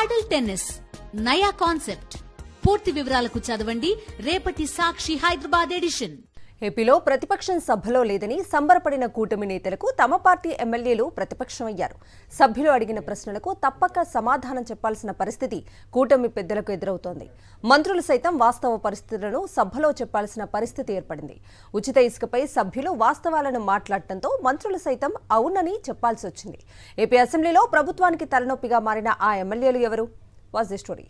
పాడల్ tennis నయా concept. పూర్తి వివరాలకు చదవండి రేపటి సాక్షి హైదరాబాద్ ఎడిషన్. ఏపీలో ప్రతిపక్షం సభలో లేదని సంబరపడిన కూటమి నేతలకు తమ పార్టీ ఎమ్మెల్యేలు ప్రతిపక్షమయ్యారు. సభ్యులు అడిగిన ప్రశ్నలకు తప్పక సమాధానం చెప్పాల్సిన పరిస్థితి కూటమి పెద్దలకు ఎదురవుతోంది. మంత్రులు సైతం వాస్తవ పరిస్థితులను సభలో చెప్పాల్సిన పరిస్థితి ఏర్పడింది. ఉచిత ఇసుకపై సభ్యులు వాస్తవాలను మాట్లాడటంతో మంత్రులు సైతం అవునని చెప్పాల్సి వచ్చింది. ఏపీ అసెంబ్లీలో ప్రభుత్వానికి తలనొప్పిగా మారిన ఆ ఎమ్మెల్యేలు ఎవరు? Was the story.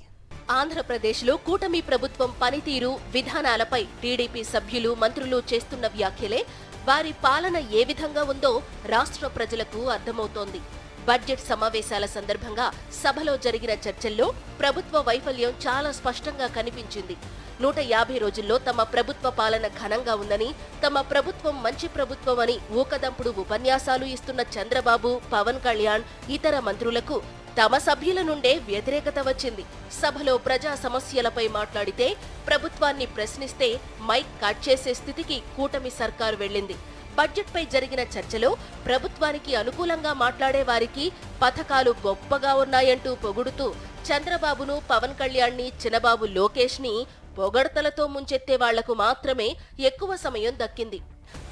ఆంధ్రప్రదేశ్లో కూటమి ప్రభుత్వం పనితీరు, విధానాలపై టీడీపీ సభ్యులు, మంత్రులు చేస్తున్న వ్యాఖ్యలే వారి పాలన ఏ విధంగా ఉందో రాష్ట్ర ప్రజలకు అర్థమవుతోంది. బడ్జెట్ సమావేశాల సందర్భంగా సభలో జరిగిన చర్చల్లో ప్రభుత్వ వైఫల్యం చాలా స్పష్టంగా కనిపించింది. 150 రోజుల్లో తమ ప్రభుత్వ పాలన ఘనంగా ఉందని, తమ ప్రభుత్వం మంచి ప్రభుత్వం అని ఊకదంపుడు ఉపన్యాసాలు ఇస్తున్న చంద్రబాబు, పవన్ కళ్యాణ్, ఇతర మంత్రులకు తమ సభ్యుల నుండే వ్యతిరేకత వచ్చింది. సభలో ప్రజా సమస్యలపై మాట్లాడితే, ప్రభుత్వాన్ని ప్రశ్నిస్తే మైక్ కట్ చేసే స్థితికి కూటమి సర్కారు వెళ్లింది. బడ్జెట్పై జరిగిన చర్చలో ప్రభుత్వానికి అనుకూలంగా మాట్లాడే వారికి పథకాలు గొప్పగా ఉన్నాయంటూ పొగుడుతూ చంద్రబాబును, పవన్ కళ్యాణ్ని, చినబాబు లోకేష్ని పొగడ్తలతో ముంచెత్తే వాళ్లకు మాత్రమే ఎక్కువ సమయం దక్కింది.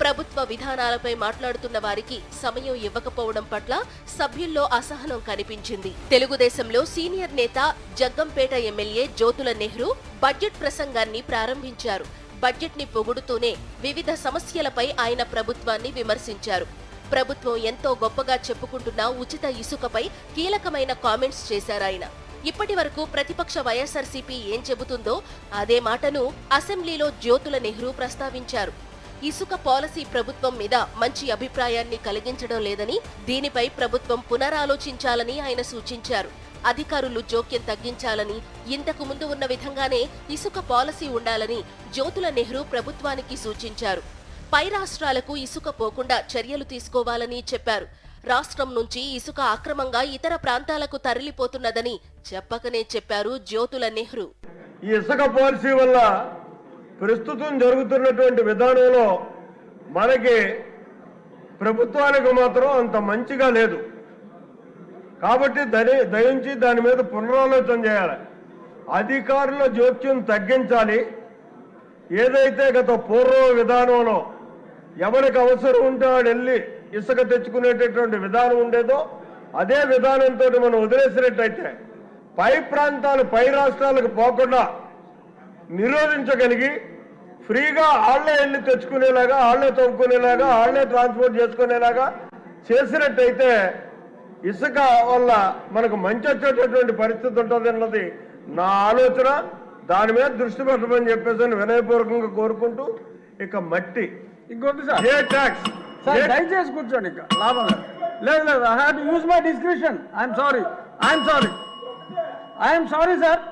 ప్రభుత్వ విధానాలపై మాట్లాడుతున్న వారికి సమయం ఇవ్వకపోవడం పట్ల సభ్యుల్లో అసహనం కనిపించింది. తెలుగుదేశంలో సీనియర్ నేత, జగ్గంపేట ఎమ్మెల్యే జ్యోతుల నెహ్రూ బడ్జెట్ ప్రసంగాన్ని ప్రారంభించారు. బడ్జెట్ ని పొగుడుతూనే వివిధ సమస్యలపై ఆయన ప్రభుత్వాన్ని విమర్శించారు. ప్రభుత్వం ఎంతో గొప్పగా చెప్పుకుంటున్న ఉచిత ఇసుకపై కీలకమైన కామెంట్స్ చేశారాయన. ఇప్పటి వరకు ప్రతిపక్ష వైఎస్ఆర్సీపీ ఏం చెబుతుందో అదే మాటను అసెంబ్లీలో జ్యోతుల నెహ్రూ ప్రస్తావించారు. ఇసుక పాలసీ ప్రభుత్వం మీద మంచి అభిప్రాయాన్ని కలిగించడం లేదని, దీనిపై ప్రభుత్వం పునరాలోచించాలని ఆయన సూచించారు. అధికారులు జోక్యం తగ్గించాలని, ఇంతకు ముందు ఉన్న విధంగానే ఇసుక పాలసీ ఉండాలని జ్యోతుల నెహ్రూ ప్రభుత్వానికి సూచించారు. పై రాష్ట్రాలకు ఇసుక పోకుండా చర్యలు తీసుకోవాలని చెప్పారు. రాష్ట్రం నుంచి ఇసుక అక్రమంగా ఇతర ప్రాంతాలకు తరలిపోతున్నదని చెప్పకనే చెప్పారు జ్యోతుల నెహ్రూ. ఈ ఇసుక పాలసీ వల్ల ప్రస్తుతం జరుగుతున్నటువంటి విధానంలో మనకి ప్రభుత్వానికి మాత్రం అంత మంచిగా లేదు. కాబట్టి దయించి దాని మీద పునరాలోచన చేయాలి. అధికారుల జోక్యం తగ్గించాలి. ఏదైతే గత పూర్వ విధానంలో ఎవరికి అవసరం ఉంటే వాడు వెళ్ళి ఇసుక తెచ్చుకునేటటువంటి విధానం ఉండేదో అదే విధానంతో మనం వదిలేసినట్టయితే పై ప్రాంతాలు, పై రాష్ట్రాలకు పోకుండా నిరోధించగలిగి ఫ్రీగా ఆళ్లే వెళ్ళి తెచ్చుకునేలాగా, ఆళ్లే తవ్వుకునేలాగా, ఆళ్లే ట్రాన్స్పోర్ట్ చేసుకునేలాగా చేసినట్టయితే ఇసుక వల్ల మనకు మంచి వచ్చేటటువంటి పరిస్థితి ఉంటుంది అన్నది నా ఆలోచన. దాని మీద దృష్టి పెట్టమని చెప్పేసి వినయపూర్వకంగా కోరుకుంటూ, ఇక మట్టి ఇంకోటి సార్, ఏ ట్యాక్స్ దయచేసి కూర్చోండి. ఇక లాభం లేదు. I have to use my description. I'm sorry sir.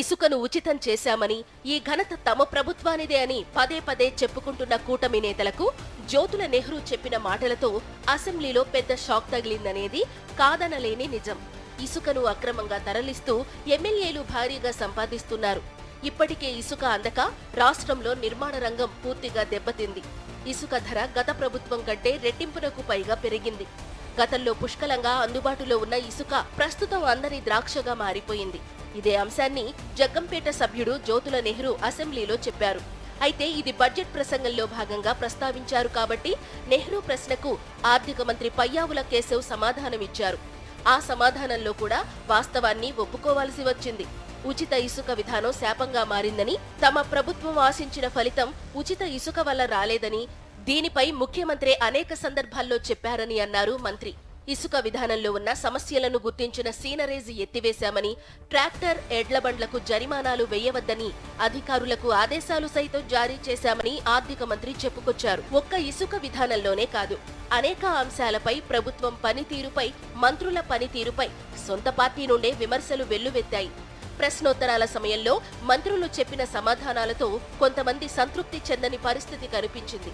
ఇసుకను ఉచితం చేశామని, ఈ ఘనత తమ ప్రభుత్వానిదే అని పదే పదే చెప్పుకుంటున్న కూటమి నేతలకు జ్యోతుల నెహ్రూ చెప్పిన మాటలతో అసెంబ్లీలో పెద్ద షాక్ తగిలిందనేది కాదనలేని నిజం. ఇసుకను అక్రమంగా తరలిస్తూ ఎమ్మెల్యేలు భారీగా సంపాదిస్తున్నారు. ఇప్పటికే ఇసుక అందక రాష్ట్రంలో నిర్మాణ రంగం పూర్తిగా దెబ్బతింది. ఇసుక ధర గత ప్రభుత్వం కంటే రెట్టింపునకు పైగా పెరిగింది. గతంలో పుష్కలంగా అందుబాటులో ఉన్న ఇసుక ప్రస్తుతం అందని ద్రాక్షగా మారిపోయింది. ఇదే అంశాన్ని జగ్గంపేట సభ్యుడు జ్యోతుల నెహ్రూ అసెంబ్లీలో చెప్పారు. అయితే ఇది బడ్జెట్ ప్రసంగంలో భాగంగా ప్రస్తావించారు కాబట్టి నెహ్రూ ప్రశ్నకు ఆర్థిక మంత్రి పయ్యావుల కేశవ్ సమాధానమిచ్చారు. ఆ సమాధానంలో కూడా వాస్తవాన్ని ఒప్పుకోవాల్సి వచ్చింది. ఉచిత ఇసుక విధానం శాపంగా మారిందని, తమ ప్రభుత్వం ఆశించిన ఫలితం ఉచిత ఇసుక వల్ల రాలేదని, దీనిపై ముఖ్యమంత్రి అనేక సందర్భాల్లో చెప్పారని అన్నారు మంత్రి. ఇసుక విధానంలో ఉన్న సమస్యలను గుర్తించిన సీనరేజ్ ఎత్తివేశామని, ట్రాక్టర్, ఎడ్ల బండ్లకు జరిమానాలు వేయవద్దని అధికారులకు ఆదేశాలు సైతం జారీ చేశామని ఆర్థిక మంత్రి చెప్పుకొచ్చారు. ఒక్క ఇసుక విధానంలోనే కాదు, అనేక అంశాలపై ప్రభుత్వం పనితీరుపై, మంత్రుల పనితీరుపై సొంత పార్టీ నుండే విమర్శలు వెల్లువెత్తాయి. ప్రశ్నోత్తరాల సమయంలో మంత్రులు చెప్పిన సమాధానాలతో కొంతమంది సంతృప్తి చెందని పరిస్థితి కనిపించింది.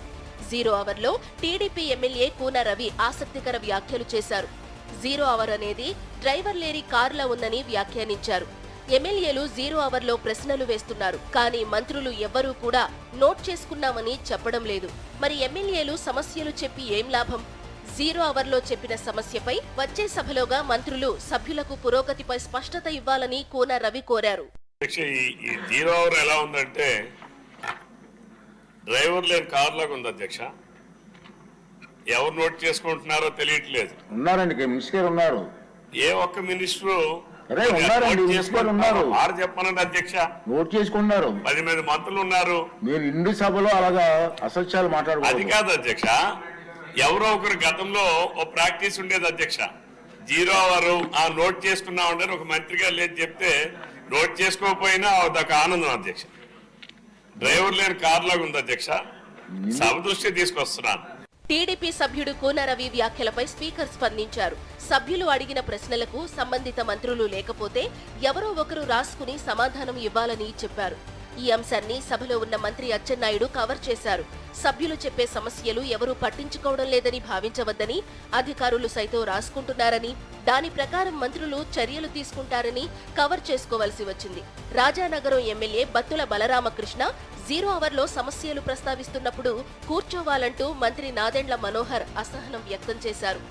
0 అవర్లో టీడీపీ ఎమ్మెల్యే కూన రవి ఆసక్తికర వ్యాఖ్యలు చేశారు. 0 అవర్ అనేది డ్రైవర్ లేని కారులా ఉందని వ్యాఖ్యానించారు. ఎమ్మెల్యేలు 0 అవర్లో ప్రశ్నలు వేస్తున్నారు, కానీ మంత్రులు ఎవ్వరూ కూడా నోట్ చేసుకున్నామని చెప్పడం లేదు. మరి ఎమ్మెల్యేలు సమస్యలు చెప్పి ఏం లాభం? జీరో అవర్లో చెప్పిన సమస్యపై వచ్చే సభలోగా మంత్రులు సభ్యులకు పురోగతిపై స్పష్టత ఇవ్వాలని కూన రవి కోరారు. ఈ జీరో అవర్ ఎలా ఉందంటే డ్రైవర్ లేని కార్ లాగా ఉంది అధ్యక్ష. ఎవరు నోట్ చేసుకుంటున్నారో తెలియట్లేదు. ఉన్నారండి మినిస్టర్ ఉన్నారు. ఏ ఒక్క మినిస్టరు చెప్పనండి అధ్యక్ష. నోట్ చేసుకున్నారు. 10 మంది మంత్రులు ఉన్నారు. మీరు ఇండి సభలో అలాగా అసత్యాలు మాట్లాడు. అది కాదు అధ్యక్ష, ఎవరో ఒకరు గతంలో ఓ ప్రాక్టీస్ ఉండేది అధ్యక్ష. జీరో అవర్ నోట్ చేసుకున్నామంటే ఒక మంత్రిగా లేదు చెప్తే నోట్ చేసుకోకపోయినా అదొక ఆనందం అధ్యక్ష. డ్రైవర్ లేని కార్ లాగా ఉంది అధ్యక్ష. సభ దృష్టి తీసుకొస్తున్నాను. టీడీపీ సభ్యుడు కూన రవి వ్యాఖ్యలపై స్పీకర్ స్పందించారు. సభ్యులు అడిగిన ప్రశ్నలకు సంబంధిత మంత్రులు లేకపోతే ఎవరో ఒకరు రాసుకుని సమాధానం ఇవ్వాలని చెప్పారు. ఈ అంశాన్ని సభలో ఉన్న మంత్రి అచ్చెన్నాయుడు కవర్ చేశారు. సభ్యులు చెప్పే సమస్యలు ఎవరూ పట్టించుకోవడం లేదని భావించవద్దని, అధికారులు సైతం రాసుకుంటున్నారని, దాని ప్రకారం మంత్రులు చర్యలు తీసుకుంటారని కవర్ చేసుకోవలసి వచ్చింది. రాజానగరం ఎమ్మెల్యే బత్తుల బలరామకృష్ణ జీరో అవర్లో సమస్యలు ప్రస్తావిస్తున్నప్పుడు కూర్చోవాలంటూ మంత్రి నాదెండ్ల మనోహర్ అసహనం వ్యక్తం చేశారు.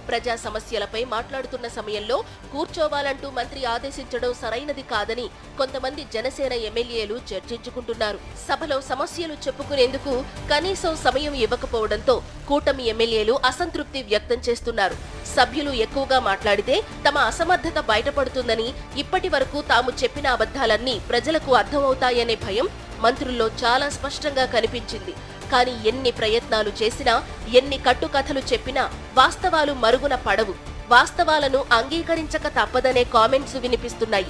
ప్రజా సమస్యలపై మాట్లాడుతున్న సమయంలో కూర్చోవాలంటూ మంత్రి ఆదేశించడం సరైనది కాదని కొంతమంది జనసేన ఎమ్మెల్యేలు చర్చించుకుంటున్నారు. సభలో సమస్యలు చెప్పుకునేందుకు కనీసం సమయం ఇవ్వకపోవడంతో కూటమి ఎమ్మెల్యేలు అసంతృప్తి వ్యక్తం చేస్తున్నారు. సభ్యులు ఎక్కువగా మాట్లాడితే తమ అసమర్థత బయటపడుతుందని, ఇప్పటి వరకు తాము చెప్పిన అబద్ధాలన్నీ ప్రజలకు అర్థమవుతాయనే భయం మంత్రుల్లో చాలా స్పష్టంగా కనిపించింది. కానీ ఎన్ని ప్రయత్నాలు చేసినా, ఎన్ని కట్టుకథలు చెప్పినా వాస్తవాలు మరుగున పడవు. వాస్తవాలను అంగీకరించక తప్పదనే కామెంట్స్ వినిపిస్తున్నాయి.